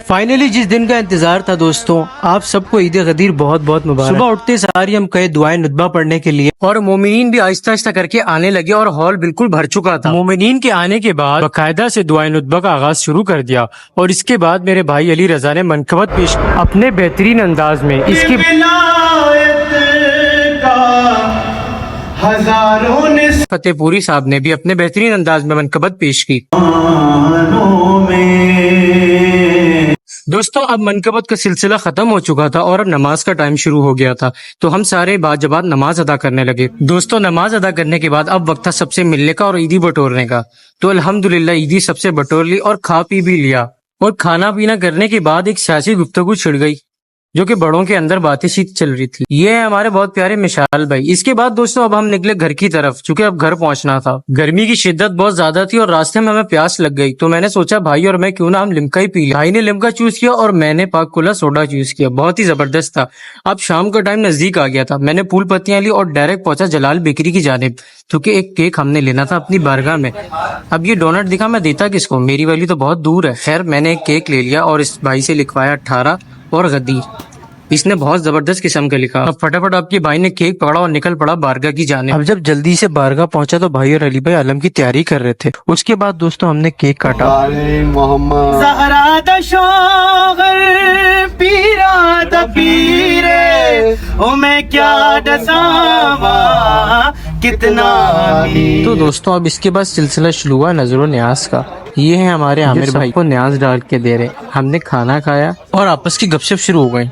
Finally जिस दिन का इंतजार था दोस्तों, आप सबको ईद गदीर बहुत बहुत मुबारक। सुबह उठते सारी हम कहे दुआएं नुतबा पढ़ने के लिए और मोमिनीन भी आहिस्ता आहिस्ता करके आने लगे और हॉल बिल्कुल भर चुका था। मोमिनीन के आने के बाद बाकायदा से दुआएं नुतबा का आगाज शुरू कर दिया और इसके बाद मेरे भाई अली रजा ने मनकबत पेश अपने बेहतरीन अंदाज में। इसके हजारों ने फतेहपुरी साहब ने भी अपने बेहतरीन अंदाज में मनकबत पेश की। दोस्तों अब मनकबत का सिलसिला खत्म हो चुका था और अब नमाज का टाइम शुरू हो गया था, तो हम सारे बाजबात नमाज अदा करने लगे। दोस्तों नमाज अदा करने के बाद अब वक्त था सबसे मिलने का और ईदी बटोरने का। तो अल्हम्दुलिल्लाह ईदी सबसे बटोर ली और खा पी भी लिया। और खाना पीना करने के बाद एक सियासी गुफ्तगू छिड़ गई जो कि बड़ों के अंदर बातें शीत चल रही थी। ये है हमारे बहुत प्यारे मिशाल भाई। इसके बाद दोस्तों अब हम निकले घर की तरफ, चूंकि अब घर पहुंचना था। गर्मी की शिद्दत बहुत ज्यादा थी और रास्ते में हमें प्यास लग गई, तो मैंने सोचा भाई और मैं क्यों ना हम लिमका ही पी लें। भाई ने लिमका चूज किया और मैंने पाक कोला सोडा चूज किया। बहुत ही जबरदस्त था। अब शाम का टाइम नजदीक आ गया था। मैंने फूल पत्तियां ली और डायरेक्ट पहुंचा जलाल बेकरी की जानिब, क्योंकि एक केक हमने लेना था अपनी बारगाह में। अब ये डोनट दिखा, मैं देता किसको, मेरी वाली तो बहुत दूर है। खैर मैंने एक केक ले लिया और इस भाई से लिखवाया 18 और गद्दी। इसने बहुत जबरदस्त किस्म का लिखा। अब फटाफट आपके भाई ने केक पकड़ा और निकल पड़ा बारगाह की जानिब। अब जब जल्दी से बारगाह पहुंचा तो भाई और अली भाई आलम की तैयारी कर रहे थे। उसके बाद दोस्तों हमने केक काटा। तो दोस्तों अब इसके बाद सिलसिला शुरू हुआ नजरो न्याज का। ये है हमारे आमिर भाई को न्याज डाल के दे रहे। हमने खाना खाया और आपस की गपशप शुरू हो गई।